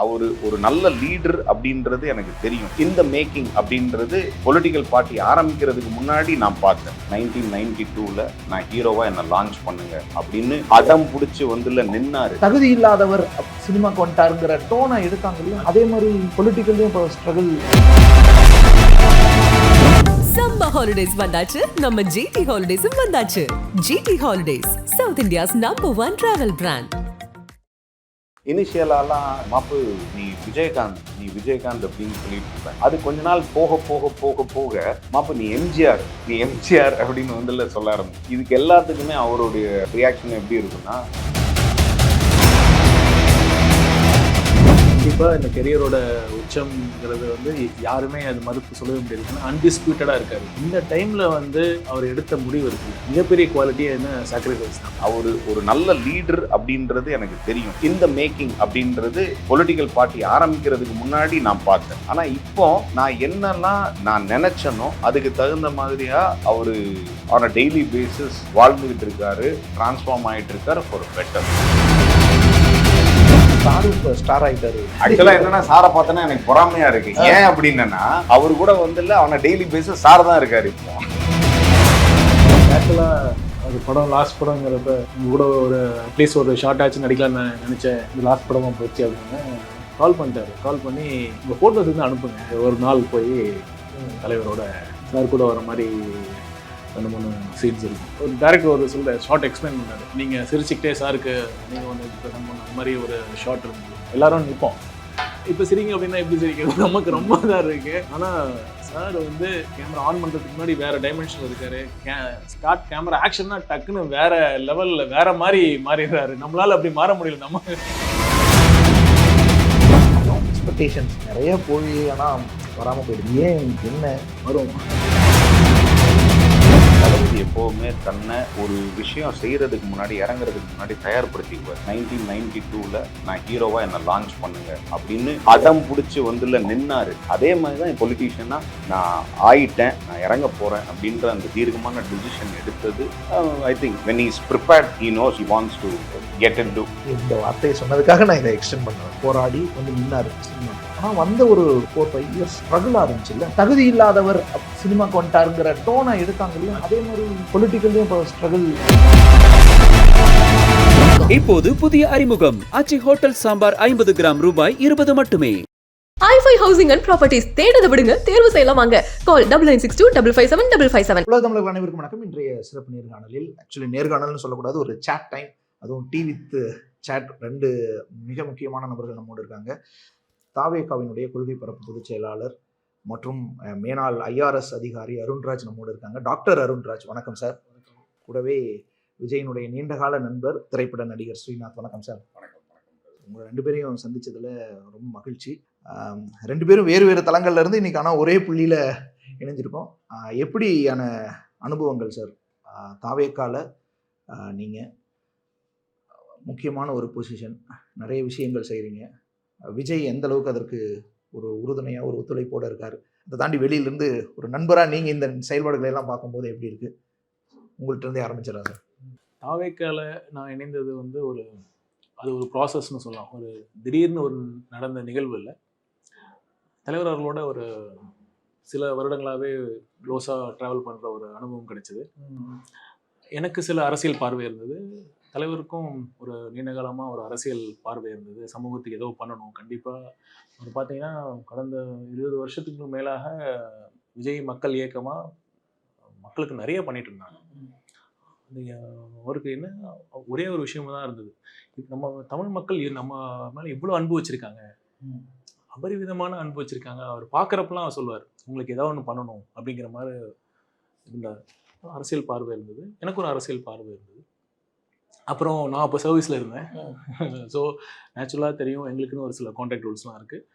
அவரு ஒரு நல்ல லீடர் அப்படின்றது எனக்கு தெரியும். இந்த மேக்கிங் அப்படின்றது பொலிட்டிக்கல் பார்ட்டி ஆரம்பிக்கிறதுக்கு முன்னாடி நான் பார்த்தேன். 1992ல நான் ஹீரோவா என்ன லான்ச் பண்ணுங்க அப்படின்னு அடம் பிடிச்சி வந்துல நின்னாரு. தகுதி இல்லாதவர் சினிமாக்கு வந்துட்டாருங்கிற டோனை எடுத்தாங்க இல்லையா, அதே மாதிரி பொலிட்டிக்கல்லையும் இப்போ ஸ்ட்ரகிள். சம்மர் ஹாலிடேஸ் வந்தாச்சு, நம்ம ஜிடி ஹாலிடேஸும் வந்தாச்சு. GT holidays, south India's number 1 travel brand. இனிஷியலாலாம் மாப்பு நீ விஜயகாந்த் அப்படின்னு சொல்லிட்டு இருப்பேன். அது கொஞ்ச நாள் போக போக போக போக மாப்பு நீ எம்ஜிஆர் அப்படின்னு வந்துல சொல்ல ஆரம்பிச்சு. இதுக்கு எல்லாத்துக்குமே அவருடைய ரியாக்ஷன் எப்படி இருக்குன்னா, கண்டிப்பாக இந்த கெரியரோட உச்சம்ங்கிறது வந்து யாருமே அது மறுப்பு சொல்லவே முடியாது. அன்டிஸ்பியூட்டடாக இருக்காரு. இந்த டைமில் வந்து அவர் எடுத்த முடிவு இருக்குது மிகப்பெரிய குவாலிட்டியே என்ன சாக்ரிஃபைஸ் தான். அவர் ஒரு நல்ல லீடர் அப்படின்றது எனக்கு தெரியும். இந்த மேக்கிங் அப்படின்றது பொலிட்டிக்கல் பார்ட்டி ஆரம்பிக்கிறதுக்கு முன்னாடி நான் பார்த்தேன். ஆனால் இப்போ நான் என்னெல்லாம் நான் நினைச்சனோ அதுக்கு தகுந்த மாதிரியா அவரு ஆன் அ டெய்லி பேசிஸ் வாழ்ந்துகிட்டு இருக்காரு, டிரான்ஸ்ஃபார்ம் ஆகிட்டு இருக்காரு ஃபார் பெட்டர். ஸ்டார் ஆகிட்டாரு. ஆக்சுவலா என்னன்னா, சாரை பார்த்தோன்னா எனக்கு பொறாமையா இருக்கு. ஏன் அப்படின்னா அவரு கூட வந்து அவன டெய்லி பேசிஸ் சார் தான் இருக்காரு. இப்போ ஆக்சுவலாக அது படம் லாஸ்ட் படங்கிறப்ப கூட ஒரு அட்லீஸ்ட் ஒரு ஷார்ட் ஆச்சு நடிக்கலாம்னு நினச்சேன். இந்த லாஸ்ட் படமாக போச்சு அப்படின்னு கால் பண்ணிட்டாரு. கால் பண்ணி உங்கள் ஃபோட்டோஸ் வந்து அனுப்புங்க, ஒரு நாள் போய் தலைவரோட சார் கூட வர மாதிரி 2-3 சீன்ஸ் இருக்கும். ஒரு டேரக்டர் ஒரு சொல்ல ஷார்ட் எக்ஸ்பிளைன் பண்ணாரு. நீங்கள் சிரிச்சுக்கிட்டே சாருக்கு நீங்கள் ஒன்று அந்த மாதிரி ஒரு ஷார்ட் இருந்தது. எல்லாரும் நிற்போம். இப்போ சிரிங்க அப்படின்னா எப்படி சிரிக்கிறது, நமக்கு ரொம்ப இதாக இருக்குது. ஆனால் சார் வந்து கேமரா ஆன் பண்ணுறதுக்கு முன்னாடி வேறு டைமென்ஷனில் இருக்காரு. ஸ்டார்ட் கேமரா ஆக்ஷன்னா டக்குன்னு வேறு லெவலில் வேறு மாதிரி மாறிடுறாரு. நம்மளால் அப்படி மாற முடியல. நம்ம எக்ஸ்பெக்டேஷன்ஸ் நிறைய போய் ஆனால் வராமல் போயிடுது. ஏன் என்ன வரும்? தளபதி எப்போவுமே தன்னை ஒரு விஷயம் செய்யறதுக்கு முன்னாடி, இறங்குறதுக்கு முன்னாடி தயார்படுத்திக்குவார். 1992ல நான் ஹீரோவா என்ன லான்ச் பண்ணுங்க அப்படின்னு அடம் பிடிச்சி வந்துல நின்னாரு. அதே மாதிரி தான் பொலிட்டீஷியனா நான் ஆயிட்டேன், நான் இறங்க போறேன் அப்படின்ற அந்த தீர்க்கமான டிசிஷன் எடுத்தது. I think when he is prepared, he knows he wants to get into. இந்த வார்த்தையை சொன்னதுக்காக நான் இதை எக்ஸ்டெண்ட் பண்ணுறேன். போராடி வந்து நின்னாரு. ஆனால் வந்த ஒரு 4-5 இயர்ஸ் ஸ்ட்ரகிள் ஆரம்பிச்சு இல்லை, தகுதி இல்லாதவர் சினிமாக்கு வந்துட்டாருங்கிற டோனை எடுத்தாங்க இல்லையா, அதே மாதிரி பொலிட்டிக்கல்லையும் இப்போ ஸ்ட்ரகிள். இப்போது புதிய அறிமுகம் ஆச்சி ஹோட்டல் சாம்பார் 50 கிராம் ரூபாய் 20 மட்டுமே. i5 ஹவுசிங் அண்ட் ப்ராப்பர்ட்டிஸ் தேடுத விடுங்க, தேர்வு செய்யலாம் வாங்க. கால் 9962557557. உலக தமிழர்கள் அனைவருக்கும் வணக்கம். இன்றைய சிறப்பு நேர்காணலில், ஆக்சுவலி நேர்காணல்னு சொல்லக்கூடாது, ஒரு சேட் டைம், அதுவும் டி வித் சேட், 2 மிக முக்கியமான நபர்கள் நம்மோடு இருக்காங்க. தாவேகாவினுடைய கொள்கை பரப்பு பொதுச் செயலாளர் மற்றும் மேனாள் IRS அதிகாரி அருண்ராஜ் நம்மோடு இருக்காங்க. டாக்டர் அருண்ராஜ், வணக்கம் சார். கூடவே விஜயனுடைய நீண்டகால நண்பர் திரைப்பட நடிகர் ஸ்ரீநாத், வணக்கம் சார். உங்களை 2 பேரையும் சந்திச்சதுல ரொம்ப மகிழ்ச்சி. 2 பேரும் வேறு வேறு தளங்கள்ல இருந்து இன்னைக்கு ஆனால் ஒரே புள்ளியில இணைஞ்சிருக்கோம். எப்படியான அனுபவங்கள் சார்? தாவேக்கால நீங்க முக்கியமான ஒரு பொசிஷன், நிறைய விஷயங்கள் செய்கிறீங்க. விஜய் எந்த அளவுக்கு அதற்கு ஒரு உறுதுணையாக, ஒரு ஒத்துழைப்போடு இருக்கார். அதை தாண்டி வெளியிலேருந்து ஒரு நண்பராக நீங்கள் இந்த செயல்பாடுகளை எல்லாம் பார்க்கும்போது எப்படி இருக்குது? உங்கள்கிட்ட இருந்தே ஆரம்பிச்சிடலாம் சார். தாவேக்கால நான் இணைந்தது வந்து அது ஒரு ப்ராசஸ்ன்னு சொல்லலாம். ஒரு திடீர்னு ஒரு நடந்த நிகழ்வு இல்லை. தலைவர் அவர்களோட ஒரு சில வருடங்களாகவே க்ளோஸாக ட்ராவல் பண்ணுற ஒரு அனுபவம் கிடைச்சிது. எனக்கு சில அரசியல் பார்வை இருந்தது. தலைவருக்கும் ஒரு நீண்ட காலமாக ஒரு அரசியல் பார்வை இருந்தது. சமூகத்துக்கு ஏதோ பண்ணணும். கண்டிப்பாக ஒரு பார்த்தீங்கன்னா கடந்த 20 வருஷத்துக்கு மேலாக விஜய் மக்கள் இயக்கமாக மக்களுக்கு நிறைய பண்ணிட்டு இருந்தாங்க. அவருக்கு என்ன ஒரே ஒரு விஷயமா தான் இருந்தது, இப்போ நம்ம தமிழ் மக்கள் நம்ம மேலே இவ்வளோ அன்பு வச்சுருக்காங்க, அபரிவிதமான அன்பு வச்சுருக்காங்க. அவர் பார்க்குறப்பெல்லாம் அவர் சொல்லுவார், உங்களுக்கு ஏதாவது ஒன்று பண்ணணும் அப்படிங்கிற மாதிரி இருந்தார். அரசியல் பார்வை இருந்தது. எனக்கு ஒரு அரசியல் பார்வை இருந்தது. அப்புறம் நான் அப்போ சர்வீஸில் இருந்தேன். ஸோ நேச்சுரலாக தெரியும், எங்களுக்குன்னு ஒரு சில கான்ட்ராக்ட் ரூல்ஸ்லாம் இருக்குது.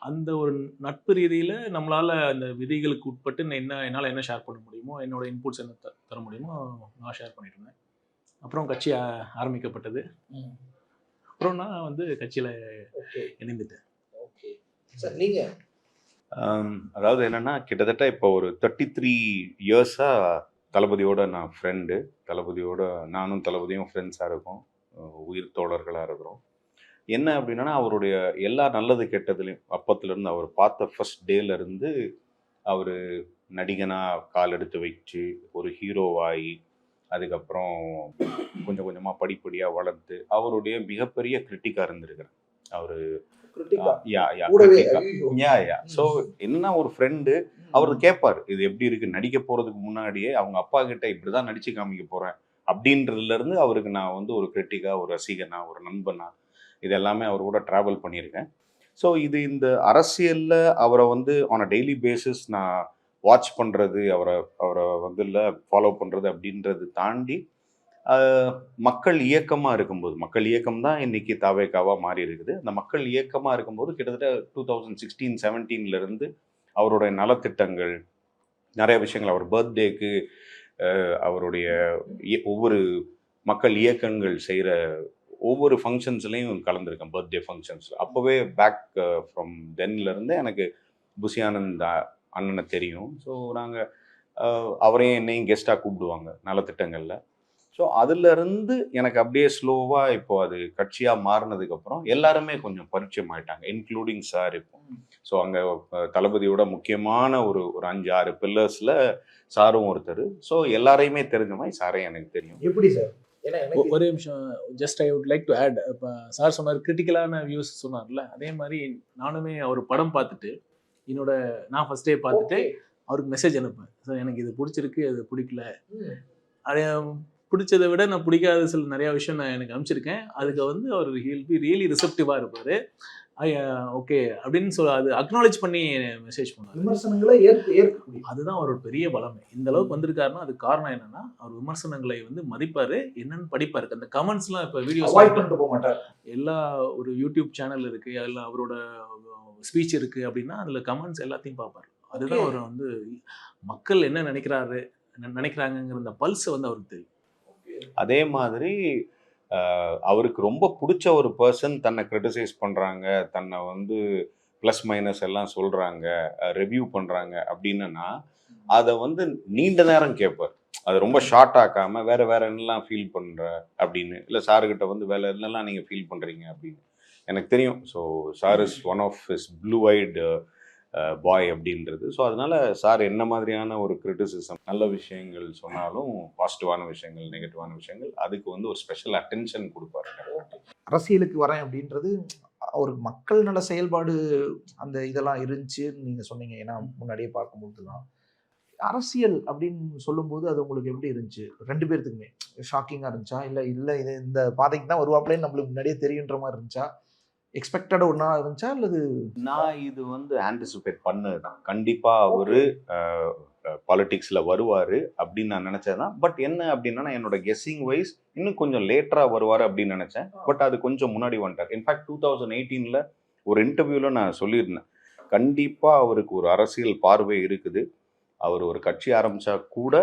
அந்த ஒரு நட்பு ரீதியில் நம்மளால் அந்த விதிகளுக்கு உட்பட்டு என்னால் என்ன ஷேர் பண்ண முடியுமோ, என்னோட இன்புட்ஸ் என்ன தர முடியுமோ நான் ஷேர் பண்ணிட்டு இருந்தேன். அப்புறம் கட்சி ஆரம்பிக்கப்பட்டது. அப்புறம் நான் வந்து கட்சியில் இணைந்துட்டேன். ஓகே சார், நீங்கள் அதாவது என்னன்னா, கிட்டத்தட்ட இப்போ ஒரு 33 இயர்ஸாக தளபதியோட நான் ஃப்ரெண்டு. தளபதியோட நானும் தளபதியும் ஃப்ரெண்ட்ஸாக இருக்கோம், உயிர் தோழர்களாக இருக்கிறோம். என்ன அப்படின்னா அவருடைய எல்லா நல்லது கெட்டதுலையும் அப்பத்துலேருந்து அவர் பார்த்த ஃபர்ஸ்ட் டேலேருந்து அவர் நடிகனாக கால் எடுத்து வச்சு ஒரு ஹீரோவாகி அதுக்கப்புறம் கொஞ்சம் கொஞ்சமாக படிப்படியாக வளர்த்து அவருடைய மிகப்பெரிய கிரிட்டிக்காக இருந்திருக்கிறார் அவர். ஸோ என்ன ஒரு ஃப்ரெண்டு அவர் கேட்பார் இது எப்படி இருக்கு, நடிக்க போறதுக்கு முன்னாடியே அவங்க அப்பா கிட்ட இப்படிதான் நடிச்சு காமிக்க போறேன் அப்படின்றதுல இருந்து அவருக்கு நான் வந்து ஒரு கிரிட்டிக்கா, ஒரு ரசிகனா, ஒரு நண்பனா, இது எல்லாமே அவர் கூட டிராவல் பண்ணியிருக்கேன். ஸோ இது இந்த அரசியல்ல அவரை வந்து ஆன் அ டெய்லி பேசிஸ் நான் வாட்ச் பண்றது, அவரை வந்து இல்லை ஃபாலோ பண்றது அப்படின்றது தாண்டி மக்கள் இயக்கமாக இருக்கும்போது, மக்கள் இயக்கம் தான் இன்னைக்கு தாவேகாவா மாறி இருக்குது. அந்த மக்கள் இயக்கமாக இருக்கும்போது கிட்டத்தட்ட 2016-17 இருந்து அவருடைய நலத்திட்டங்கள் நிறைய விஷயங்கள், அவர் பர்த்டேக்கு அவருடைய ஒவ்வொரு மக்கள் இயக்கங்கள் செய்கிற ஒவ்வொரு ஃபங்க்ஷன்ஸ்லையும் கலந்துருக்கேன், பர்த்டே ஃபங்க்ஷன்ஸ். அப்போவே பேக் ஃப்ரம் தென்லேருந்து எனக்கு புசி ஆனந்த் அண்ணனை தெரியும். ஸோ நாங்கள் அவரையும் என்னையும் கெஸ்ட்டாக கூப்பிடுவாங்க நலத்திட்டங்களில். ஸோ அதுலேருந்து எனக்கு அப்படியே ஸ்லோவாக இப்போ அது கட்சியாக மாறினதுக்கப்புறம் எல்லாருமே கொஞ்சம் பரிச்சயம் ஆயிட்டாங்க, இன்க்ளூடிங் சார். இப்போ ஸோ அங்கே தளபதியோட முக்கியமான ஒரு 5-6 பில்லர்ஸில் சாரும் ஒருத்தர். ஸோ எல்லாரையுமே தெரிஞ்ச மாதிரி சாரையும் எனக்கு தெரியும். எப்படி சார்? ஒரே நிமிஷம், just I would like to add. இப்போ சார் சொன்னார் கிரிட்டிக்கலான வியூஸ் சொன்னார்ல, அதே மாதிரி நானுமே அவர் படம் பார்த்துட்டு நான் ஃபர்ஸ்ட் டே பார்த்துட்டு அவருக்கு மெசேஜ் அனுப்பேன். சார் எனக்கு இது பிடிச்சிருக்கு, அது பிடிக்கல, அது பிடிச்சதை விட நான் பிடிக்காத சில நிறையா விஷயம் நான் எனக்கு அனுப்பிச்சிருக்கேன். அதுக்கு வந்து அவர் ஹில் பி ரியலி ரிசப்டிவாக இருப்பார். ஓகே அப்படின்னு அது அக்னாலேஜ் பண்ணி மெசேஜ் பண்ணார். விமர்சனங்களை அதுதான் அவரோட பெரிய பலமே. இந்த அளவுக்கு வந்திருக்காருன்னா அது காரணம் என்னன்னா, அவர் விமர்சனங்களை வந்து மதிப்பார், என்னன்னு படிப்பார். அந்த கமெண்ட்ஸ்லாம் இப்போ வீடியோஸ் போக மாட்டார். எல்லா ஒரு யூடியூப் சேனல் இருக்குது, எல்லாம் அவரோட ஸ்பீச் இருக்குது அப்படின்னா அதில் கமெண்ட்ஸ் எல்லாத்தையும் பார்ப்பார். அதுதான் அவர் வந்து மக்கள் என்ன நினைக்கிறாங்கிற அந்த பல்ஸ் வந்து அவருக்கு தெரியும். அதே மாதிரி அவருக்கு ரொம்ப பிடிச்ச ஒரு பர்சன் தன்னை கிரிட்டிசைஸ் பண்ணுறாங்க, தன்னை வந்து ப்ளஸ் மைனஸ் எல்லாம் சொல்கிறாங்க, ரிவ்யூ பண்ணுறாங்க அப்படின்னா அதை வந்து நீண்ட நேரம் கேட்பார். அது ரொம்ப ஷார்ட் ஆக்காமல் வேறு என்னெல்லாம் ஃபீல் பண்ணுற அப்படின்னு, இல்லை சாருக்கிட்ட வந்து வேறு என்னெல்லாம் நீங்கள் ஃபீல் பண்ணுறீங்க அப்படின்னு எனக்கு தெரியும். So sir is one of his blue eyed boy அப்படின்றது. ஸோ அதனால சார் என்ன மாதிரியான ஒரு கிரிட்டிசிசம், நல்ல விஷயங்கள் சொன்னாலும், பாசிட்டிவான விஷயங்கள், நெகட்டிவான விஷயங்கள், அதுக்கு வந்து ஒரு ஸ்பெஷல் அட்டென்ஷன் கொடுப்பாரு. அரசியலுக்கு வரேன் அப்படின்றது அவருக்கு மக்கள் நல செயல்பாடு அந்த இதெல்லாம் இருந்துச்சுன்னு நீங்கள் சொன்னீங்க. ஏன்னா முன்னாடியே பார்க்கும்போது தான் அரசியல் அப்படின்னு சொல்லும்போது அது உங்களுக்கு எப்படி இருந்துச்சு? 2 பேர்த்துக்குமே ஷாக்கிங்காக இருந்துச்சா, இல்லை இது இந்த பாதைக்கு தான் வருவாப்லேன்னு நம்மளுக்கு முன்னாடியே தெரியுன்ற மாதிரி இருந்துச்சா, எக்ஸ்பெக்டட் ஒன்றா இருந்துச்சா, அல்லது? நான் இது வந்து ஆன்டிசிபேட் பண்ணதுதான். கண்டிப்பாக அவர் பாலிட்டிக்ஸில் வருவார் அப்படின்னு நான் நினச்சேன். பட் என்ன அப்படின்னா, என்னோட கெஸ்ஸிங் வைஸ் இன்னும் கொஞ்சம் லேட்டராக வருவார் அப்படின்னு நினச்சேன். பட் அது கொஞ்சம் முன்னாடி வந்துட்டார். இன்ஃபேக்ட் 2018 ஒரு இன்டர்வியூவில் நான் சொல்லியிருந்தேன், கண்டிப்பாக அவருக்கு ஒரு அரசியல் பார்வை இருக்குது, அவர் ஒரு கட்சி ஆரம்பித்தா கூட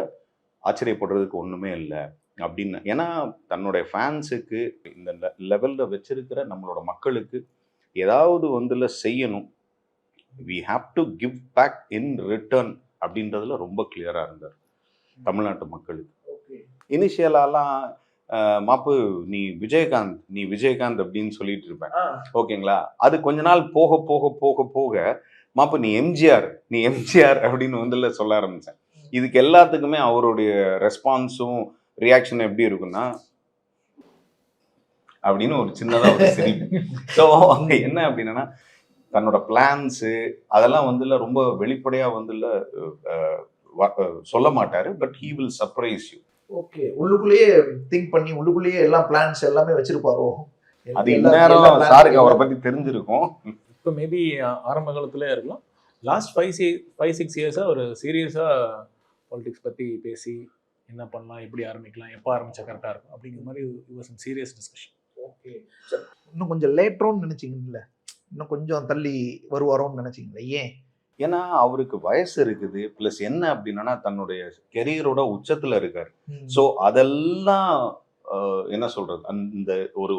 ஆச்சரியப்படுறதுக்கு ஒன்றுமே இல்லை அப்படின்னு. ஏன்னா தன்னுடைய ஃபேன்ஸுக்கு இந்த லெவலில் வச்சிருக்கிற நம்மளோட மக்களுக்கு ஏதாவது வந்துல செய்யணும், we have to give back in return அப்படின்றதுல ரொம்ப கிளியராக இருந்தார் தமிழ்நாட்டு மக்களுக்கு. இனிஷியலாலாம் மாப்பு நீ விஜயகாந்த் அப்படின்னு சொல்லிட்டு இருப்பேன், ஓகேங்களா. அது கொஞ்ச நாள் போக போக போக போக மாப்பு நீ எம்ஜிஆர் அப்படின்னு வந்துல சொல்ல ஆரம்பித்தேன். இதுக்கு எல்லாத்துக்குமே அவருடைய ரெஸ்பான்ஸும் ரியாக்ஷன் எப்படி இருக்குன்னா அப்படின்னு ஒரு சின்னதாக ஒரு சிரிப்பு. ஸோ அங்கே என்ன அப்படின்னா, தன்னோட பிளான்ஸு அதெல்லாம் வந்துல ரொம்ப வெளிப்படையாக வந்துல சொல்ல மாட்டாரு. But he will surprise you. Okay, உள்ளுக்குள்ளேயே திங்க் பண்ணி உள்ளுக்குள்ளேயே எல்லாம் பிளான்ஸ் எல்லாமே வச்சிருப்பாரோ. அது இந்நேரம் சாருக்கு அவரை பற்றி தெரிஞ்சிருக்கும். இப்போ மேபி ஆரம்ப காலத்துல இருக்கலாம். லாஸ்ட் 5-6 இயர்ஸாக ஒரு சீரியஸாக பாலிடிக்ஸ் பற்றி பேசி என்ன பண்ணலாம், எப்படி ஆரம்பிக்கலாம், எப்போ ஆரம்பிச்சா கரெக்டாக இருக்கும் அப்படிங்கிற மாதிரி was some serious discussion. Okay sir, இன்னும் கொஞ்சம் லேட்டரோன்னு நினச்சிங்கல்ல, இன்னும் கொஞ்சம் தள்ளி வருவாரோன்னு நினச்சிங்களா? ஏன்? ஏன்னா அவருக்கு வயசு இருக்குது, ப்ளஸ் என்ன அப்படின்னா தன்னுடைய கெரியரோட உச்சத்தில் இருக்கார். ஸோ அதெல்லாம் என்ன சொல்றது, அந்த ஒரு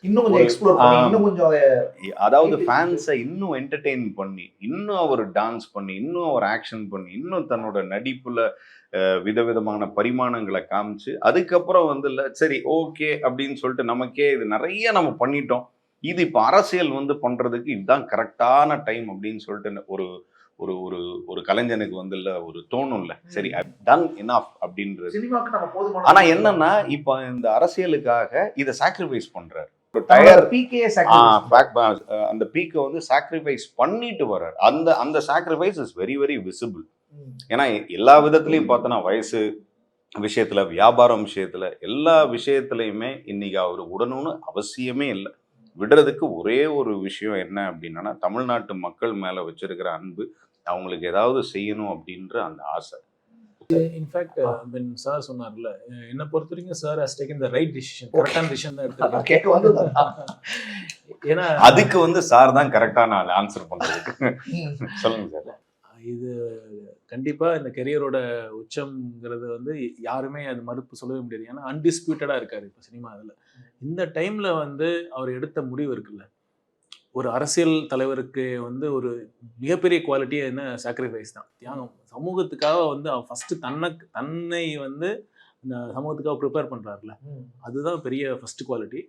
இன்னும் கொஞ்சம் எக்ஸ்ப்ளோர் பண்ணி, இன்னும் கொஞ்சம் அதாவது ஃபேன்ஸை இன்னும் என்டர்டெயின் பண்ணி, இன்னும் அவர் டான்ஸ் பண்ணி, இன்னும் அவர் ஆக்ஷன் பண்ணி, இன்னும் தன்னோட நடிப்புல விதவிதமான பரிமாணங்களை காமிச்சு, அதுக்கப்புறம் வந்து இல்லை சரி ஓகே அப்படின்னு சொல்லிட்டு நமக்கே இது நிறைய நம்ம பண்ணிட்டோம், இது இப்போ அரசியல் வந்து பண்றதுக்கு இதுதான் கரெக்டான டைம் அப்படின்னு சொல்லிட்டு ஒரு ஒரு ஒரு ஒரு கலைஞனுக்கு வந்து இல்ல ஒரு தோணும்ல, சரி டன் இனஃப் அப்படின்றது. சினிமாக்கு நம்ம போதுமான ஆனா என்னன்னா இப்போ இந்த அரசியலுக்காக இதை சாக்ரிஃபைஸ் பண்றாரு. ஒரு டயர் பீக்கே அந்த பீக்கை வந்து சாக்ரிஃபைஸ் பண்ணிட்டு வர்றாரு. அந்த அந்த sacrifice is very very visible. ஏன்னா எல்லா விதத்துலையும் பார்த்தோன்னா வயசு விஷயத்துல, வியாபாரம் விஷயத்துல, எல்லா விஷயத்துலையுமே இன்னைக்கு அவர் விடணும்னு அவசியமே இல்லை. விடுறதுக்கு ஒரே ஒரு விஷயம் என்ன அப்படின்னா, தமிழ்நாட்டு மக்கள் மேல வச்சிருக்கிற அன்பு, அவங்களுக்கு ஏதாவது செய்யணும் அப்படின்ற அந்த ஆசை. இன்ஃபேக்ட் when சார் சொன்னார்ல, என்னை பொறுத்த வரைக்கும் sir has taken the right decision, கரெக்டான டிசிஷன் தான் எடுத்திருக்காரு. கேட்க வந்து ஏன்னா அதுக்கு வந்து சார் தான் கரெக்டான ஆன்சர் பண்றதுக்கு. சொல்லுங்க சார். இது கண்டிப்பா இந்த கெரியரோட உச்சம்ங்கிறது வந்து யாருமே அது மறுப்பு சொல்லவே முடியாது. ஏன்னா அன்டிஸ்பியூட்டடா இருக்காரு இப்போ சினிமா. அதில் இந்த டைம்ல வந்து அவர் எடுத்த முடிவு இருக்குல்ல, ஒரு அரசியல் தலைவருக்கு வந்து ஒரு மிகப்பெரிய குவாலிட்டியே என்ன சாக்ரிஃபைஸ் தான், தியாகம். சமூகத்துக்காக வந்து அவர் ஃபர்ஸ்ட் தன்னை வந்து இந்த சமூகத்துக்காக ப்ரிப்பேர் பண்றாருல, அதுதான் பெரிய ஃபர்ஸ்ட் குவாலிட்டி.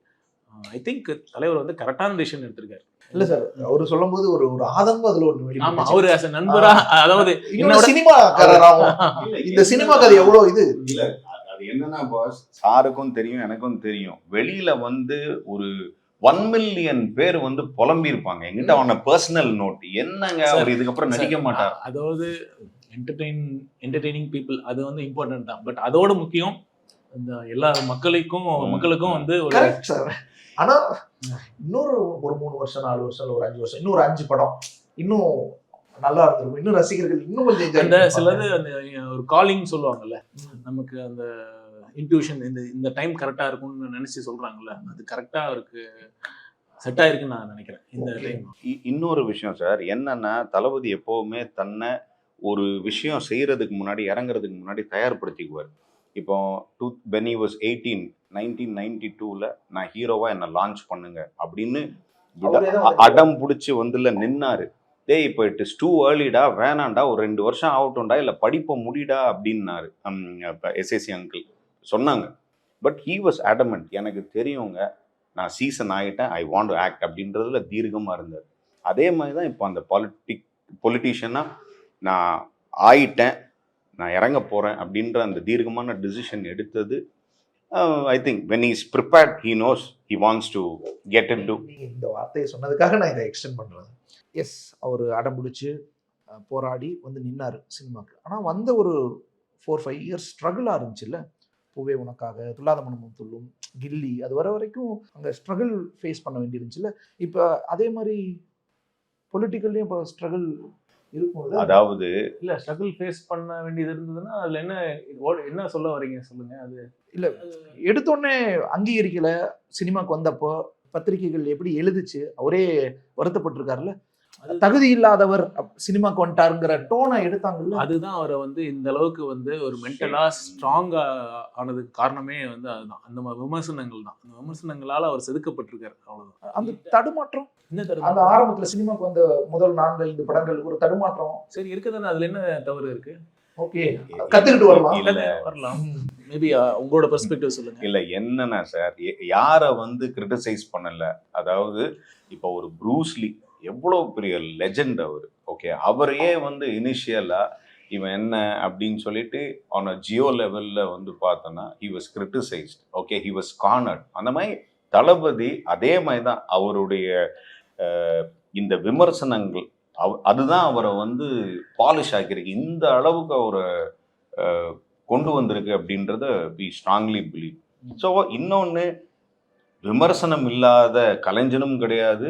ஐ திங்க் தலைவர் வந்து கரெக்டான டிசிஷன் எடுத்திருக்காரு. இல்ல சார், அவரு சொல்லும் போது ஒரு ஒரு ஆதங்கம் அதுல ஒண்ணு ஆமா, அவரு as a நண்பரா, அதாவது இன்னொரு சினிமாக்காரராகவும் இந்த சினிமா கதை எவ்வளவு இது இல்ல, அது என்னன்னா பாஸ், சாருக்கும் தெரியும் எனக்கும் தெரியும், வெளியில வந்து ஒரு 1 மில்லியன் பேர் வந்து புலம்பி இருப்பாங்க என்கிட்ட அவன பர்சனல் நோட், என்னங்க அவர் இதுக்கப்புறம் நடிக்க மாட்டார். அதாவது என்டர்டெய்னிங் பீப்புள் அது வந்து இம்பார்ட்டன்ட் தான். பட் அதோட முக்கியம் இந்த எல்லா மக்களுக்கும் வந்து ஒரு கரெக்ட் சார். ஆனா இன்னொரு ஒரு 3 வருஷம் 4 வருஷம் ஒரு 5 வருஷம் இன்னொரு 5 படம் இன்னும் நல்லா இருந்திருக்கும், இன்னும் ரசிகர்கள் இன்னும் கொஞ்சம் அந்த சிலது அந்த ஒரு காலிங் சொல்லுவாங்கல்ல, நமக்கு அந்த இன்ட்யூஷன் இந்த டைம் கரெக்டா இருக்கும்னு நினைச்சு சொல்றாங்கல்ல, அது கரெக்டா அவருக்கு செட் ஆயிருக்குன்னு நான் நினைக்கிறேன் இந்த டைம். இன்னொரு விஷயம் சார் என்னன்னா, தளபதி எப்பவுமே தன்னை ஒரு விஷயம் செய்யறதுக்கு முன்னாடி, இறங்குறதுக்கு முன்னாடி தயார்படுத்திக்குவார். இப்போ when he was 18 1992ல நான் ஹீரோவா என்ன லான்ச் பண்ணுங்க அப்படின்னு அடம் பிடிச்சி வந்துல நின்னாரு. டேய் இப்போ இட் இஸ் டூ ஏர்லிடா, வேணாண்டா, ஒரு 2 வருஷம் ஆகட்டும்டா, இல்லை படிப்பை முடிடா அப்படின்னாரு எஸ்எஸ்சி அங்கிள் சொன்னாங்க. பட் ஹீ வாஸ் adamant, எனக்கு தெரியுங்க, நான் சீசன் ஆகிட்டேன், ஐ வாண்ட் டு ஆக்ட் அப்படின்றதுல தீர்க்கமாக இருந்தார். அதே மாதிரி தான் இப்போ அந்த பொலிட்டிஷியனாக நான் ஆயிட்டேன், நான் இறங்க போகிறேன் அப்படின்ற அந்த தீர்க்கமான டிசிஷன் எடுத்தது. I think when he is prepared, he knows he wants to get into. இந்த வார்த்தையை சொன்னதுக்காக நான் இதை எக்ஸ்டெண்ட் பண்ணுறேன். எஸ், அவர் அடம்பிடிச்சு போராடி வந்து நின்னார் சினிமாக்கு. ஆனால் வந்த ஒரு 4-5 இயர்ஸ் ஸ்ட்ரகிளாக இருந்துச்சுல்ல, பூவே உனக்காக, துல்லாத மனமும் துள்ளும், கில்லி, அது வர வரைக்கும் அங்கே ஸ்ட்ரகிள் ஃபேஸ் பண்ண வேண்டியிருந்துச்சுல்ல. இப்போ அதே மாதிரி பொலிட்டிக்கல்லையும் இப்போ ஸ்ட்ரகிள் இருக்கும். அதாவது இல்ல ஸ்ட்ரகிள் ஃபேஸ் பண்ண வேண்டியது இருந்ததுன்னா அதுல என்ன சொல்ல வரீங்க சொல்லுங்க. அது இல்லை, எடுத்தோடனே அங்கீகரிக்கல. சினிமாக்கு வந்தப்போ பத்திரிகைகள் எப்படி எழுதுச்சு, அவரே வருத்தப்பட்டிருக்காருல்ல, தகுதி இல்லாதவர் சினிமாக்கு வந்துட்டாருங்கிற டோனை எடுத்தாங்கல்ல. அதுதான் அவரை வந்து இந்த அளவுக்கு வந்து ஒரு மென்டலா ஸ்ட்ராங்கா ஆனதுக்கு காரணமே வந்து அதுதான், அந்த விமர்சனங்கள் தான். அந்த விமர்சனங்களால அவர் செதுக்கப்பட்டிருக்காரு, அவ்வளவுதான். அந்த தடுமாற்றம், என்ன அந்த ஆரம்பத்துல சினிமாக்கு வந்த முதல் 4-5 படங்கள் ஒரு தடுமாற்றம் சரி இருக்குதானே, அதுல என்ன தவறு இருக்கு? ஓகே, கத்துக்கிட்டு வரலாம். வரலாம். மேபி உங்களோட பெர்ஸ்பெக்டிவ் சொல்லுங்க. இல்ல என்னன்னா சார், யாரை வந்து கிரிட்டிசைஸ் பண்ணல. அதாவது இப்போ ஒரு ப்ரூஸ்லி எவ்வளவு பெரிய லெஜெண்ட் அவர், ஓகே, அவரையே வந்து இனிஷியலா இவன் என்ன அப்படின்னு சொல்லிட்டு ஆன் அ ஜியோ லெவல்ல வந்து பார்த்தோன்னா he was criticised, okay, he was cornered. அந்த மாதிரி தளபதி அதே மாதிரி தான் அவருடைய இந்த விமர்சனங்கள் அதுதான் அவரை வந்து பாலிஷ் ஆக்கியிருக்கு, இந்த அளவுக்கு அவரை கொண்டு வந்திருக்கு அப்படின்றத வி ஸ்ட்ராங்லி பிலீவ். ஸோ இன்னொன்று, விமர்சனம் இல்லாத கலைஞனும் கிடையாது,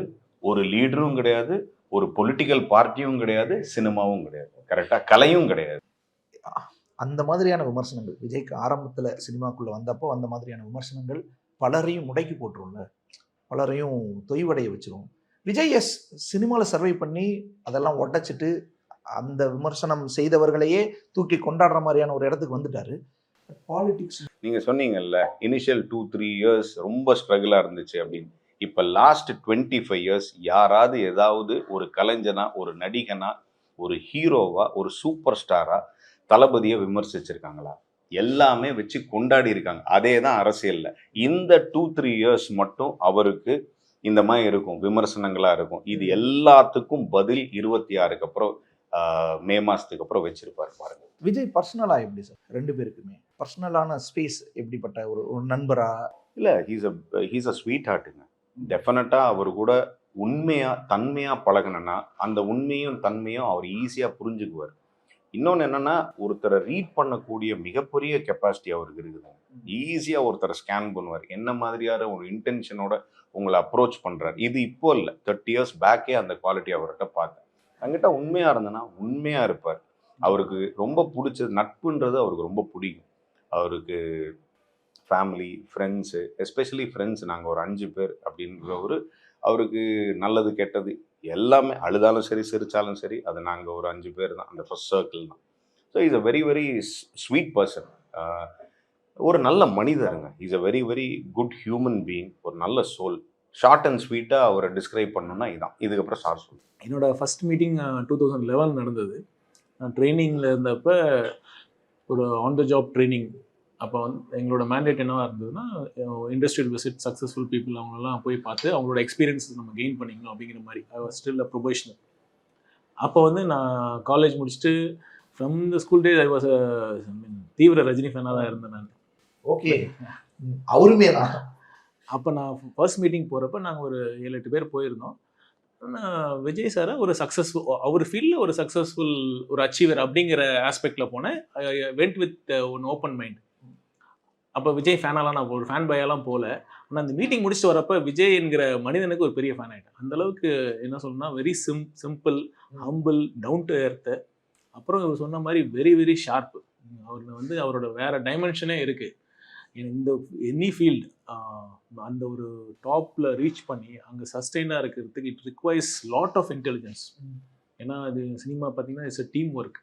ஒரு லீடரும் கிடையாது, ஒரு பொலிட்டிக்கல் பார்ட்டியும் கிடையாது, சினிமாவும் கிடையாது, கரெக்டாக கலையும் கிடையாது. அந்த மாதிரியான விமர்சனங்கள் விஜய்க்கு ஆரம்பத்தில் சினிமாக்குள்ளே வந்தப்போ அந்த மாதிரியான விமர்சனங்கள் பலரையும் முடக்கி போட்டுரும்ல, பலரையும் தொய்வடைய வச்சிரும். விஜய் எஸ் சினிமாவில் சர்வை பண்ணி அதெல்லாம் உடைச்சிட்டு அந்த விமர்சனம் செய்தவர்களையே தூக்கி கொண்டாடுற மாதிரியான ஒரு இடத்துக்கு வந்துட்டாரு. பாலிடிக்ஸ் நீங்கள் சொன்னீங்கல்ல, இனிஷியல் 2-3 இயர்ஸ் ரொம்ப ஸ்ட்ரகிளாக இருந்துச்சு அப்படின்னு. இப்போ லாஸ்ட் 25 இயர்ஸ் யாராவது ஏதாவது ஒரு கலைஞனா, ஒரு நடிகனா, ஒரு ஹீரோவா, ஒரு சூப்பர் ஸ்டாரா தளபதியை விமர்சிச்சிருக்காங்களா? எல்லாமே வச்சு கொண்டாடி இருக்காங்க. அதே தான் அரசியல்ல இந்த 2-3 இயர்ஸ் மட்டும் அவருக்கு இந்த மாதிரி இருக்கும், விமர்சனங்களாக இருக்கும். இது எல்லாத்துக்கும் பதில் 26க்கு அப்புறம் மே மாதத்துக்கு அப்புறம் வச்சிருப்பார் பாருங்க. விஜய் பர்சனலா எப்படி சார்? 2 பேருக்குமே பர்சனலான ஸ்பேஸ் எப்படிப்பட்ட ஒரு நண்பரா? இல்லை, ஹீஸ் அ ஸ்வீட் ஹார்ட்டுங்க. டெஃபினட்டாக அவர் கூட உண்மையாக தன்மையாக பழகினா அந்த உண்மையும் தன்மையும் அவர் ஈஸியாக புரிஞ்சுக்குவார். இன்னொன்று என்னென்னா, ஒருத்தரை ரீட் பண்ணக்கூடிய மிகப்பெரிய கெப்பாசிட்டி அவருக்கு இருக்குது. ஈஸியாக ஒருத்தரை ஸ்கேன் பண்ணுவார். என்ன மாதிரியான ஒரு இன்டென்ஷனோட உங்களை அப்ரோச் பண்ணுறாரு. இது இப்போ இல்லை, 30 years பேக்கே அந்த குவாலிட்டி அவர்கிட்ட பார்த்தேன். என்கிட்ட உண்மையாக இருந்தேன்னா உண்மையாக இருப்பார். அவருக்கு ரொம்ப பிடிச்சது நட்புன்றது அவருக்கு ரொம்ப பிடிக்கும். அவருக்கு ஃபேமிலி, ஃப்ரெண்ட்ஸு, எஸ்பெஷலி ஃப்ரெண்ட்ஸ், நாங்கள் ஒரு 5 பேர் அப்படின்றவர். அவருக்கு நல்லது கெட்டது எல்லாமே, அழுதாலும் சரி சிரித்தாலும் சரி, அது நாங்கள் ஒரு 5 பேர் தான், அந்த ஃபர்ஸ்ட் சர்க்கிள் தான். So is a very very sweet person. ஒரு நல்ல மனிதருங்க. Is a very very good human being. ஒரு நல்ல சோல். ஷார்ட் அண்ட் ஸ்வீட்டாக அவரை டிஸ்கிரைப் பண்ணணும்னா இதான். இதுக்கப்புறம் சார் சொல்லு. என்னோட ஃபர்ஸ்ட் மீட்டிங் 2011 நடந்தது. நான் ட்ரைனிங்கில் இருந்தப்போ ஒரு ஆன் த ஜாப் ட்ரைனிங். அப்போ வந்து எங்களோட மேண்டேட் என்னவாக இருந்ததுன்னா, இண்டஸ்ட்ரியல் விசிட், சக்ஸஸ்ஃபுல் பீப்புள் அவங்களெல்லாம் போய் பார்த்து அவங்களோட எக்ஸ்பீரியன்ஸ் நம்ம கெயின் பண்ணிக்கணும் அப்படிங்கிற மாதிரி. I was still a probationer. அப்போ வந்து நான் காலேஜ் முடிச்சுட்டு from the school days I was தீவிர ரஜினி ஃபேனாக தான் இருந்தேன் நான். ஓகே, அவருமே தான். அப்போ நான் ஃபர்ஸ்ட் மீட்டிங் போகிறப்ப நாங்கள் ஒரு 7-8 பேர் போயிருந்தோம். விஜய் சாரை ஒரு சக்ஸஸ்ஃபுல், அவர் ஃபீல்டில் ஒரு சக்ஸஸ்ஃபுல் ஒரு அச்சீவர் அப்படிங்கிற ஆஸ்பெக்டில் போனேன். Went with one open mind. அப்போ விஜய் ஃபேனாலாம் நான் ஒரு ஃபேன் பாயெல்லாம் போகல. ஆனால் அந்த மீட்டிங் முடிச்சுட்டு வரப்போ விஜய் என்கிற மனிதனுக்கு ஒரு பெரிய ஃபேன் ஆகிட்டேன். அந்தளவுக்கு என்ன சொல்லணும்னா, very simple, humble, down to earth. அப்புறம் இவர் சொன்ன மாதிரி வெரி வெரி ஷார்ப்பு. அவர் வந்து அவரோட வேறு டைமென்ஷனே இருக்குது. இந்த எனி ஃபீல்டு அந்த ஒரு டாப்பில் ரீச் பண்ணி அங்கே சஸ்டெயினாக இருக்கிறதுக்கு இட் ரிக்வைர்ஸ் லாட் ஆஃப் இன்டெலிஜென்ஸ். ஏன்னா அது சினிமா பார்த்தீங்கன்னா இட்ஸ் அ டீம் ஒர்க்.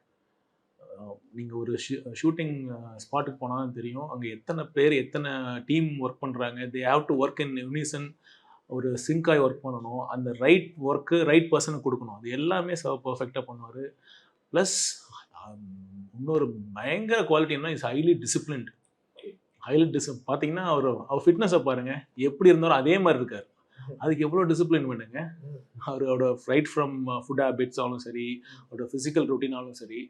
நீங்கள் ஒரு ஷூட்டிங் ஸ்பாட்டுக்கு போனால் தெரியும், அங்கே எத்தனை பேர் எத்தனை டீம் ஒர்க் பண்ணுறாங்க. They have to work in unison. ஒரு சிங்காய் ஒர்க் பண்ணணும். அந்த ரைட் ஒர்க்கு ரைட் பர்சனுக்கு கொடுக்கணும். அது எல்லாமே பர்ஃபெக்டாக பண்ணுவார். ப்ளஸ் இன்னொரு பயங்கர குவாலிட்டின்னா இஸ் ஹைலி டிசிப்ளின்டு. பார்த்தீங்கன்னா அவர் ஃபிட்னஸை பாருங்கள், எப்படி இருந்தாலும் அதே மாதிரி இருக்கார். அதுக்கு எவ்வளோ டிசிப்ளின் பண்ணுங்க. அவரோட ரைட் ஃப்ரம் ஃபுட் ஹேபிட்ஸ் ஆலும் சரி, அவரோட ஃபிசிக்கல் ரொட்டீனாலும் சரி,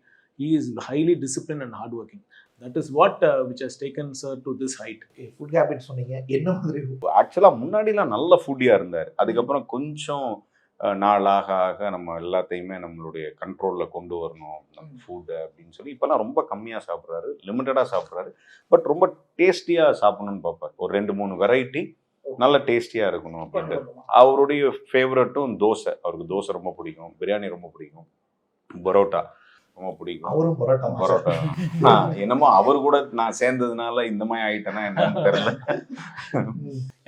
he is highly disciplined and hardworking. That is what which has taken sir to this height. Food habit சொன்னீங்க, என்ன மாதிரி? ஆக்சுவலாக முன்னாடிலாம் நல்ல ஃபுட்டியாக இருந்தார். அதுக்கப்புறம் கொஞ்சம் நாளாக ஆக நம்ம எல்லாத்தையுமே நம்மளுடைய கண்ட்ரோலில் கொண்டு வரணும் ஃபுட்டு அப்படின்னு சொல்லி இப்போலாம் ரொம்ப கம்மியாக சாப்பிட்றாரு, லிமிட்டடாக சாப்பிட்றாரு. பட் ரொம்ப டேஸ்டியாக சாப்பிடணும்னு பார்ப்பார். ஒரு 2-3 வெரைட்டி நல்ல டேஸ்டியாக இருக்கணும் அப்படின்ட்டு. அவருடைய ஃபேவரட்டும் தோசை. அவருக்கு தோசை ரொம்ப பிடிக்கும், பிரியாணி ரொம்ப பிடிக்கும், பரோட்டா ரொம்ப பிடிக்கும். அவரும் பரோட்டா என்னமோ அவர் கூட நான் சேர்ந்ததுனால இந்த மாதிரி ஆயிட்டேன்னா என்னன்னு தெரியல.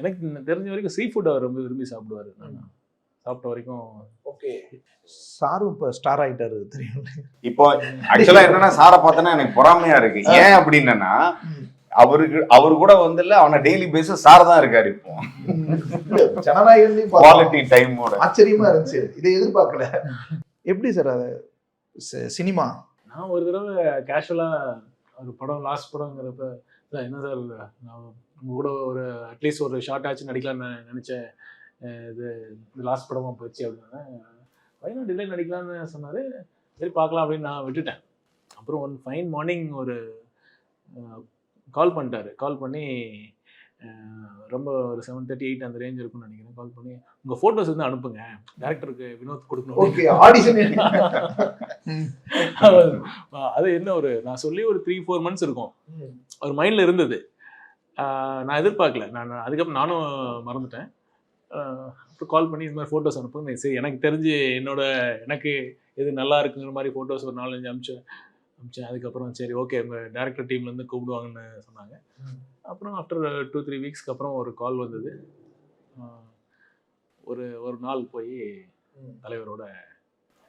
எனக்கு தெரிஞ்ச வரைக்கும் சீ ஃபுட் அவர் ரொம்ப விரும்பி சாப்பிடுவார். நான் சாப்பிட்ட வரைக்கும். ஓகே, சாரும் இப்போ ஸ்டார் ஆகிட்டாரு தெரியும். இப்போ ஆக்சுவலாக என்னன்னா, சாரை பார்த்தோன்னா எனக்கு பொறாமையா இருக்கு. ஏன் அப்படின்னா, அவரு கூட வந்து இல்ல, அவனை டெய்லி பேசிஸ் சார் தான் இருக்காரு. இப்போ ஜனநாயகம் குவாலிட்டி டைமோட ஆச்சரியமா இருந்துச்சு. இதை எதிர்பார்க்கல. எப்படி சார் அது சினிமா? நான் ஒரு தடவை கேஷுவலாக ஒரு படம், லாஸ்ட் படங்கிறப்ப, என்ன சார் நான் உங்கள் கூட ஒரு அட்லீஸ்ட் ஒரு ஷார்ட் ஆச்சு நடிக்கலான்னு நினச்சேன், இது லாஸ்ட் படமாக போச்சு அப்படின்னா, ஃபைனாக டிலே நடிக்கலான்னு சொன்னார். சரி பார்க்கலாம் அப்படின்னு நான் விட்டுட்டேன். அப்புறம் ஒன் ஃபைன் மார்னிங் ஒரு கால் பண்ணிட்டாரு. கால் பண்ணி ரொம்ப ஒரு 7:30-8 அந்த ரேஞ்ச் இருக்கும்னு நினைக்கிறேன். கால் பண்ணி உங்கள் ஃபோட்டோஸ் வந்து அனுப்புங்க, டேரக்டருக்கு வினோத் கொடுக்கணும். Okay, audition. அது என்ன ஒரு நான் சொல்லி ஒரு 3-4 months இருக்கும். ஒரு மைண்டில் இருந்தது. நான் எதிர்பார்க்கல. நான் அதுக்கப்புறம் நானும் மறந்துட்டேன். அப்புறம் கால் பண்ணி இந்த மாதிரி ஃபோட்டோஸ் அனுப்புங்க. சரி, எனக்கு தெரிஞ்சு எனக்கு எது நல்லா இருக்குங்கிற மாதிரி ஃபோட்டோஸ் ஒரு 4-5 அமிச்சேன். அதுக்கப்புறம் சரி ஓகே உங்கள் டேரக்டர் டீம்லேருந்து கூப்பிடுவாங்கன்னு சொன்னாங்க. அப்புறம் ஆஃப்டர் 2-3 வீக்ஸ்க்கு அப்புறம் ஒரு கால் வந்தது. ஒரு நாள் போய் தலைவரோட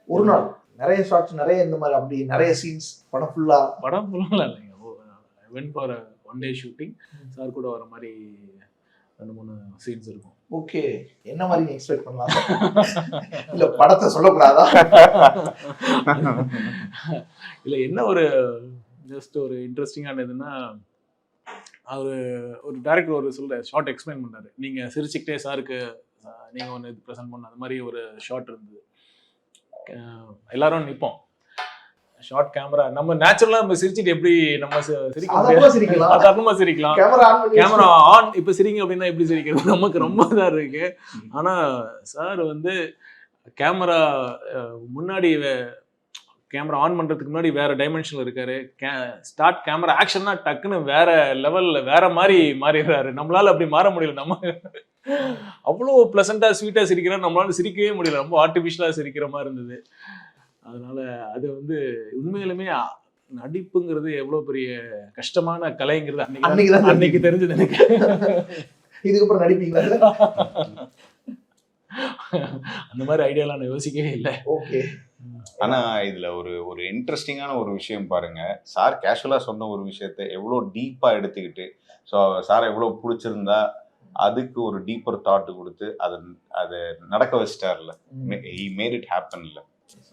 ஒரு நாள் நிறைய ஷார்ட்ஸ், நிறைய இந்த மாதிரி அப்படி நிறைய சீன்ஸ், படம் ஃபுல்லாக இல்லைங்க. When for one day shooting. Sir கூட வர மாதிரி 2-3 சீன்ஸ் இருக்கும். ஓகே, என்ன மாதிரி நீ எக்ஸ்பெக்ட் பண்ணலாம்? இல்லை படத்தை சொல்லக்கூடாதா? இல்லை, என்ன ஒரு ஜஸ்ட் ஒரு இன்ட்ரெஸ்டிங்கானதுன்னா, அவர் ஒரு டேரக்டர் ஒரு ஷார்ட் எக்ஸ்பிளைன் பண்ணாரு. நீங்கள் சிரிச்சுக்கிட்டே சாருக்கு நீங்கள் ஒன்று இது ப்ரெசென்ட் பண்ண அந்த மாதிரி ஒரு ஷாட் இருந்தது. எல்லாரும் நிற்போம், ஷார்ட் கேமரா, நம்ம நேச்சுரலா நம்ம சிரிச்சிட்டு எப்படி நம்ம சாதாரணமா சிரிக்கலாம், கேமரா ஆன் இப்ப சிரிங்க அப்படின்னா எப்படி சிரிக்கிறது, நமக்கு ரொம்ப இதா இருக்கு. ஆனா சார் வந்து கேமரா முன்னாடி கேமரா ஆன் பண்றதுக்கு முன்னாடி வேற டைமென்ஷன்ல இருக்காரு. ஸ்டார்ட் கேமரா ஆக்ஷன்னா டக்குன்னு வேற லெவல்ல வேற மாதிரி மாறிடுறாரு. நம்மளால அப்படி மாற முடியல. நம்ம அவ்வளோ பிளசண்டா ஸ்வீட்டா சிரிக்கிறோம், நம்மளால சிரிக்கவே முடியல, ரொம்ப ஆர்டிஃபிஷியலா சிரிக்கிற மாதிரி இருந்தது. அதனால அது வந்து உண்மையிலுமே நடிப்புங்கிறது எவ்வளவு பெரிய கஷ்டமான கலைங்கிறது அன்னைக்கு தெரிஞ்சது எனக்கு. இதுக்கப்புறம் நடிப்பீங்களா? அந்த மாதிரி ஐடியாலாம் நான் யோசிக்கவே இல்லை. ஓகே. ஆனா இதுல ஒரு இன்ட்ரெஸ்டிங்கான ஒரு விஷயம் பாருங்க, சார் கேஷுவலா சொன்ன ஒரு விஷயத்த எவ்வளோ டீப்பா எடுத்துக்கிட்டு, ஸோ சார் எவ்வளோ பிடிச்சிருந்தா அதுக்கு ஒரு டீப்பர் தாட் கொடுத்து அதை நடக்க வச்சிட்டார்ல, he made it happen இல்ல.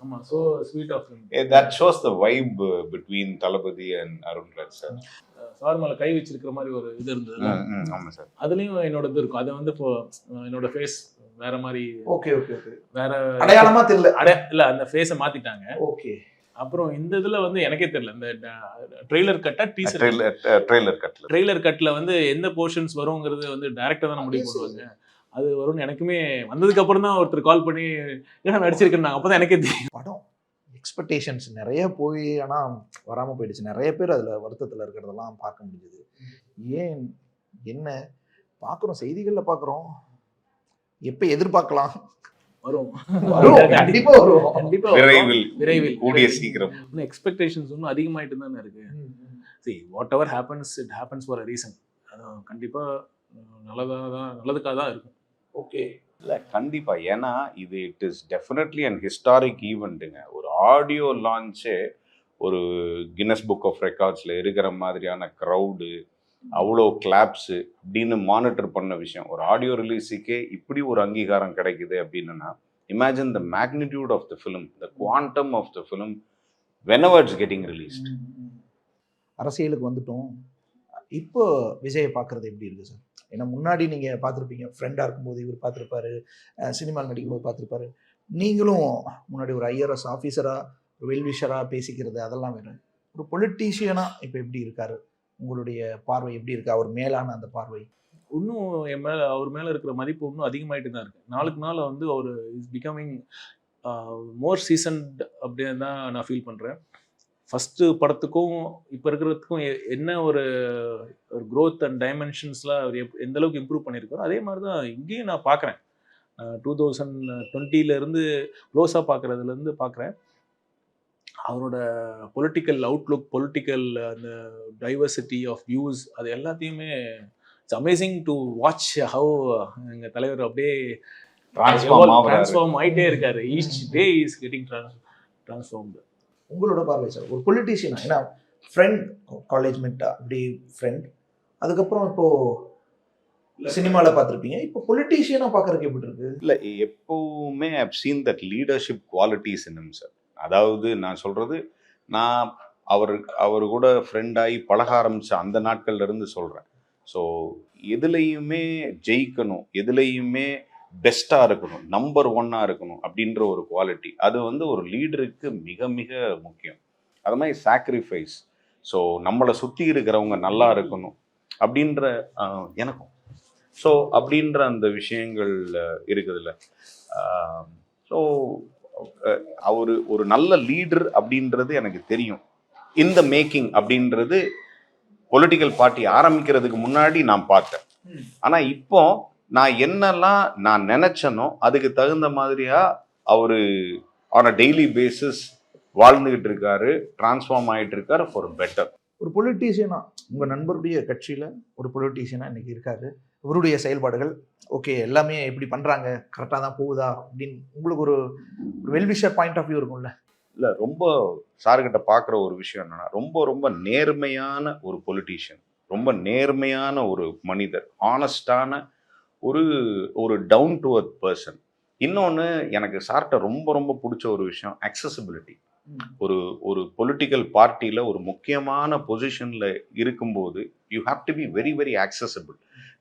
ஆமா, so sweet of him. That shows the vibe between Thalapathy and Arunraj sir. Sir மேல கை வச்சிருக்கிற மாதிரி ஒரு இது இருந்தது. ஆமா சார். அதுலயும் என்னோட இது இருக்கும். அது வந்து இப்போ என்னோட ஃபேஸ் வேற மாதிரி. Okay okay okay. வேற அடையாளமா தெரியல. இல்ல, அந்த ஃபேஸை மாத்திட்டாங்க. ஓகே. அப்புறம் இந்த இதுல வந்து எனக்கே தெரியல, இந்த ட்ரெய்லர் கட்டா டீசர் ட்ரெய்லர் கட்ல வந்து எந்த போர்ஷன்ஸ் வருங்கிறது வந்து டைரக்டா தான் முடிவு பண்ணுவாங்க. அது வரும்னு எனக்குமே வந்ததுக்கு அப்புறம் தான் ஒருத்தர் கால் பண்ணி என்ன நடிச்சிருக்கேன், அப்பதான் எனக்கே தெரியும். படம் எக்ஸ்பெக்டேஷன்ஸ் நிறைய போய் ஆனா வராம போயிடுச்சு. நிறைய பேர் அதுல வருத்தத்துல இருக்கிறதெல்லாம் பார்க்க முடிஞ்சது. ஏன் என்ன பார்க்குறோம், செய்திகள்ல பார்க்குறோம், எப்ப எதிர்பார்க்கலாம்? வரும், கண்டிப்பா வரும், கண்டிப்பா விரைவில் கூடிய சீக்கிரம். எக்ஸ்பெக்டேஷன்ஸ் இன்னும் அதிகமாயிட்டு தானே இருக்கு. see whatever happens it happens for a reason. கண்டிப்பா நல்லதுக்காக தான் இருக்கும். ஓகே. இல்லை கண்டிப்பா, ஏன்னா இது it is definitely and historic ஈவெண்ட்டுங்க. ஒரு ஆடியோ லான்ச்சே ஒரு கின்னஸ் புக் ஆஃப் ரெக்கார்ட்ஸில் இருக்கிற மாதிரியான க்ரௌடு, அவ்வளோ கிளாப்ஸு அப்படின்னு மானிட்டர் பண்ண விஷயம். ஒரு ஆடியோ ரிலீஸுக்கே இப்படி ஒரு அங்கீகாரம் கிடைக்குது அப்படின்னா, imagine the magnitude of the film, the quantum of the film whenever it's getting released. அரசியலுக்கு வந்துட்டோம். இப்போ விஜயை பார்க்குறது எப்படி இருக்குது சார்? ஏன்னா முன்னாடி நீங்கள் பார்த்துருப்பீங்க, ஃப்ரெண்டாக இருக்கும்போது இவர் பார்த்துருப்பாரு, சினிமாவில் நடிக்கும்போது பார்த்துருப்பாரு. நீங்களும் முன்னாடி ஒரு ஐஆர்எஸ் ஆஃபீஸராக, ஒரு வெல்விஷராக பேசிக்கிறது அதெல்லாம் வேறு. ஒரு பொலிட்டீஷியனாக இப்போ எப்படி இருக்காரு? உங்களுடைய பார்வை எப்படி இருக்கு? அவர் மேலான அந்த பார்வை இன்னும் என் மேலே, அவர் மேலே இருக்கிற மதிப்பு இன்னும் அதிகமாகிட்டு தான் இருக்குது. நாளுக்கு நாள் வந்து அவர் இஸ் பிகமிங் மோர் சீசன்ட் அப்படின்னு தான் நான் ஃபீல் பண்ணுறேன். ஃபஸ்ட்டு படத்துக்கும் இப்போ இருக்கிறதுக்கும் என்ன ஒரு க்ரோத் அண்ட் டைமென்ஷன்ஸ்லாம் அவர் எந்தளவுக்கு இம்ப்ரூவ் பண்ணியிருக்காரோ அதே மாதிரி தான் இங்கேயும் நான் பார்க்குறேன். 2020 க்ளோஸாக பார்க்குறதுலேருந்து பார்க்குறேன். அவரோட பொலிட்டிக்கல் அவுட்லுக், பொலிட்டிக்கல் அந்த டைவர்சிட்டி ஆஃப் வியூஸ், அது எல்லாத்தையுமே it's amazing to watch how எங்கள் தலைவர் அப்படியே ட்ரான்ஸ்ஃபார்ம் ஆகிட்டே இருக்காரு. Each day is getting transformed. உங்களோட பார்வை சார் ஒரு பொலிட்டீஷியனா? ஏன்னா ஃப்ரெண்ட், காலேஜ் மெட்டா அப்படி ஃப்ரெண்ட், அதுக்கப்புறம் இப்போது சினிமாவில் பார்த்துருப்பீங்க, இப்போ பொலிட்டீஷியனாக பார்க்குறதுக்கு எப்படி இருக்கு? இல்லை, எப்போவுமே I've seen that leadership qualities in him sir. அதாவது நான் சொல்கிறது, நான் அவர் கூட ஃப்ரெண்டாகி பழக ஆரம்பித்த அந்த நாட்கள்லேருந்து சொல்கிறேன். ஸோ எதுலேயுமே ஜெயிக்கணும், எதுலேயுமே பெஸ்ட்டாக இருக்கணும், நம்பர் 1 இருக்கணும் அப்படின்ற ஒரு குவாலிட்டி, அது வந்து ஒரு லீடருக்கு மிக மிக முக்கியம். அது மாதிரி சாக்ரிஃபைஸ், ஸோ நம்மளை சுற்றி இருக்கிறவங்க நல்லா இருக்கணும் அப்படின்ற எனக்கும் ஸோ அப்படின்ற அந்த விஷயங்கள் இருக்குதுல்ல. ஸோ அவர் ஒரு நல்ல லீடர் அப்படின்றது எனக்கு தெரியும். இந்த மேக்கிங் அப்படின்றது பொலிட்டிக்கல் பார்ட்டி ஆரம்பிக்கிறதுக்கு முன்னாடி நான் பார்த்தேன். ஆனால் இப்போ நான் என்னெல்லாம் நான் நினைச்சனோ அதுக்கு தகுந்த மாதிரியா அவரு ஆன் அ டெய்லி பேசிஸ் வாழ்ந்துகிட்டு இருக்காரு, டிரான்ஸ்ஃபார்ம் ஆகிட்டு இருக்காரு ஃபார் பெட்டர். ஒரு பொலிட்டீஷியனா, உங்கள் நண்பருடைய கட்சியில் ஒரு பொலிட்டீஷியனா இன்னைக்கு இருக்காரு. இவருடைய செயல்பாடுகள் ஓகே, எல்லாமே எப்படி பண்ணுறாங்க, கரெக்டாக தான் போகுதா அப்படின்னு உங்களுக்கு ஒரு வெல்விஷர் பாயிண்ட் ஆஃப் வியூ இருக்கும்ல? இல்லை, ரொம்ப சார்கிட்ட பார்க்குற ஒரு விஷயம் என்னன்னா, ரொம்ப ரொம்ப நேர்மையான ஒரு பொலிட்டீஷியன், ரொம்ப நேர்மையான ஒரு மனிதர், ஆனஸ்டான ஒரு டவுன் டு அர்த் பர்சன். இன்னொன்று எனக்கு சார்கிட்ட ரொம்ப ரொம்ப பிடிச்ச ஒரு விஷயம் அக்சசிபிலிட்டி. ஒரு ஒரு பொலிட்டிக்கல் பார்ட்டியில் ஒரு முக்கியமான பொசிஷனில் இருக்கும்போது you have to be very very accessible.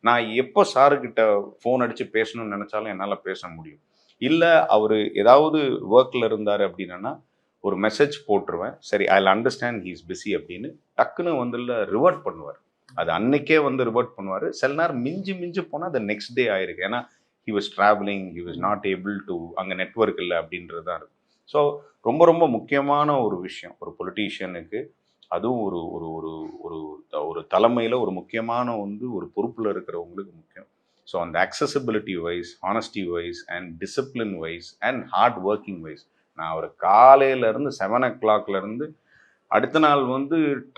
நான் எப்போ சாருக்கிட்ட ஃபோன் அடித்து பேசணும்னு நினச்சாலும் என்னால் பேச முடியும். இல்லை அவர் ஏதாவது ஒர்க்கில் இருந்தார் அப்படின்னா ஒரு மெசேஜ் போட்டுருவேன், சரி I will understand he is busy அப்படின்னு டக்குன்னு ரிவர்ட் பண்ணுவார். அது அன்னைக்கே ரிவர்ட் பண்ணுவார். சில நேரம் மிஞ்சி போனால் அது நெக்ஸ்ட் டே ஆயிருக்கு. ஏன்னா he was travelling, he was not able to, அங்கே நெட்வொர்க் இல்லை அப்படின்றது தான் இருக்கும். ஸோ ரொம்ப ரொம்ப முக்கியமான ஒரு விஷயம் ஒரு பொலிட்டீஷியனுக்கு, அதுவும் ஒரு ஒரு ஒரு ஒரு ஒரு தலைமையில் ஒரு முக்கியமான ஒரு பொறுப்பில் இருக்கிறவங்களுக்கு முக்கியம். ஸோ அந்த accessibility wise, honesty wise and discipline wise and hard working wise, நான் அவர் காலையிலேருந்து 7 o'clockலேருந்து அடுத்த நாள்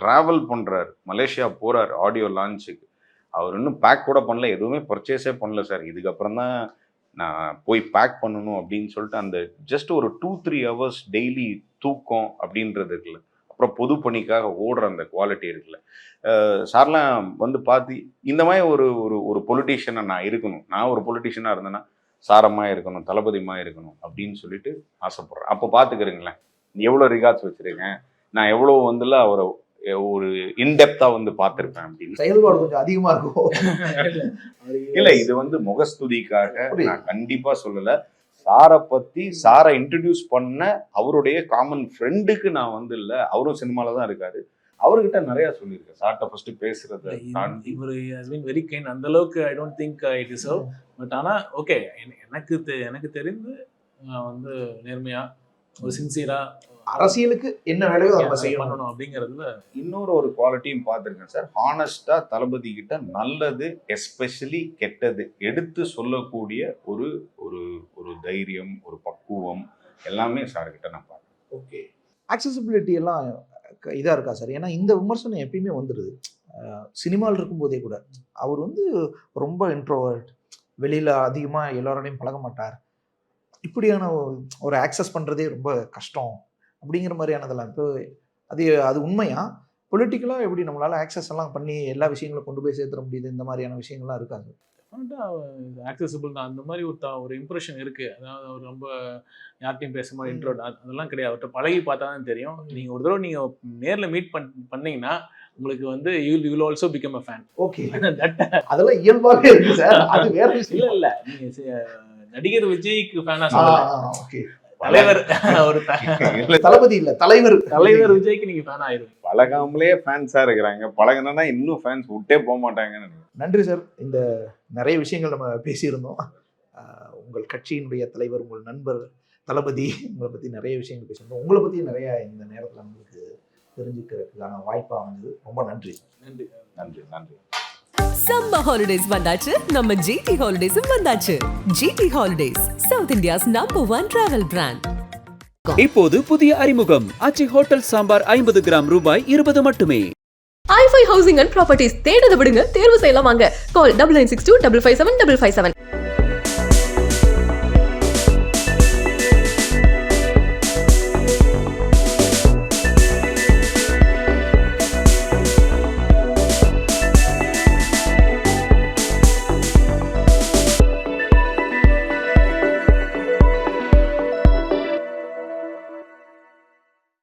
ட்ராவல் பண்ணுறாரு, மலேசியா போகிறார் ஆடியோ லான்ச்சுக்கு. அவர் இன்னும் பேக் கூட பண்ணல, எதுவுமே பர்ச்சேஸே பண்ணல சார். இதுக்கப்புறம் தான் நான் போய் பேக் பண்ணணும் அப்படின்னு சொல்லிட்டு அந்த ஜஸ்ட் ஒரு 2-3 hours டெய்லி தூக்கம் அப்படின்றது இருக்குல்ல, அப்புறம் பொது பணிக்காக ஓடுற அந்த குவாலிட்டி இருக்குல்ல. சார்லாம் பார்த்து இந்த மாதிரி ஒரு ஒரு ஒரு பொலிட்டீஷியனை நான் இருக்கணும், நான் ஒரு பொலிட்டீஷியனாக இருந்தேன்னா சாரமாக இருக்கணும், தளபதிமாக இருக்கணும் அப்படின்னு சொல்லிட்டு ஆசைப்பட்றேன். அப்போ பார்த்துக்கிறீங்களேன் எவ்வளோ ரிகார்ட்ஸ் வச்சுருக்கேன், நான் எவ்வளோ அவரை ஒரு இன்டெப்த்தாக பார்த்துருப்பேன் அப்படின்னு. செயல்பாடு கொஞ்சம் அதிகமாக இருக்கும். இல்லை, இது முகஸ்துதிக்காக நான் கண்டிப்பாக சொல்லலை. சாரை இன்ட்ரடியூஸ் பண்ண அவருடைய காமன் ஃப்ரெண்டுக்கு நான் இல்லை, அவரும் சினிமாவில் தான் இருக்காரு, அவர்கிட்ட நிறைய சொல்லியிருக்கேன். சார்ட்ட ஃபர்ஸ்ட் பேசுறத தாண்டி இவர் ஹஸ் பீன் வெரி கைண்ட். அந்த அளவுக்கு I don't think I deserve. But ஆனால் ஓகே, எனக்கு தெரிந்து நேர்மையா ஒரு சின்சியரா அரசியலுக்கு என்ன வேலையோ நம்ம செய்யணும் அப்படிங்கிறதுல இன்னொரு ஒரு குவாலிட்டியும் பார்த்துருக்கேன் சார். ஹானஸ்டா தளபதி கிட்ட நல்லது எஸ்பெஷலி கெட்டது எடுத்து சொல்லக்கூடிய ஒரு ஒரு ஒரு தைரியம், ஒரு பக்குவம் எல்லாமே சார்கிட்ட நான் பார்க்குறேன். ஓகே, ஆக்சசிபிலிட்டி எல்லாம் இதாக இருக்கா சார்? ஏன்னா இந்த விமர்சனம் எப்பயுமே வந்துடுது. சினிமாவில் இருக்கும்போதே கூட அவர் ரொம்ப இன்ட்ரோவர்ட், வெளியில் அதிகமாக எல்லோரோடையும் பழக மாட்டார், இப்படியான ஒரு ஆக்சஸ் பண்ணுறதே ரொம்ப கஷ்டம் அப்படிங்கிற மாதிரியானதெல்லாம். இப்போ அது உண்மையா? பொலிட்டிக்கலாக எப்படி நம்மளால் ஆக்சஸ் எல்லாம் பண்ணி எல்லா விஷயங்களும் கொண்டு போய் சேர்த்துட முடியுது? இந்த மாதிரியான விஷயங்கள்லாம் இருக்காது. ஆக்சஸிபிள் தான். அந்த மாதிரி ஒரு இம்ப்ரெஷன் இருக்குது. அதாவது அவர் ரொம்ப யார்ட்டையும் பேச மாதிரி இன்ட்ரோட் அதெல்லாம் கிடையாது. அவர்கிட்ட பழகி பார்த்தா தான் தெரியும். நீங்கள் ஒரு தடவை நீங்கள் நேரில் மீட் பண்ணீங்கன்னா உங்களுக்கு you will also become a fan. Okay, அதெல்லாம் இயல்பாகவே இருக்கு சார். அது வேற விஷயம். இல்லை நீங்கள் நடிகர் விஜய்க்கு ஃபேனா சொல்லலாம். ஓகே, தலைவர் ஒரு தளபதி இல்ல, தலைவர் விஜய்க்கு நீங்க ஃபேன் ஆயிருவீங்க. பழகாமலே ஃபேன்ஸா இருக்கிறாங்க, பழகினா இன்னும் ஃபேன்ஸ் விட்டே போக மாட்டாங்கன்னு. நன்றி சார். இந்த நிறைய விஷயங்கள் நம்ம பேசியிருந்தோம். உங்கள் கட்சியினுடைய தலைவர், உங்கள் நண்பர் தளபதி, உங்களை பத்தி நிறைய விஷயங்கள் பேசியிருந்தோம். உங்களை பத்தி நிறைய இந்த நேரத்தில் நம்மளுக்கு தெரிஞ்சுக்கிறதுக்கான வாய்ப்பாக வந்தது. ரொம்ப நன்றி. நன்றி நன்றி நன்றி. சம்மர் ஹாலிடேஸ் வந்தாச்சு, நம்ம ஜிடி ஹாலிடேஸும் வந்தாச்சு. GT holidays, south India's #1 travel brand. இப்போது புதிய அறிமுகம் ஆச்சி ஹோட்டல் சாம்பார் 50 கிராம் ரூபாய் 20 மட்டுமே. i5 ஹவுசிங் அண்ட் ப்ராப்பர்ட்டிஸ் தேடுத விடுங்க, தேர்வு செய்யலாம் வாங்க. கால் 9962 557 557.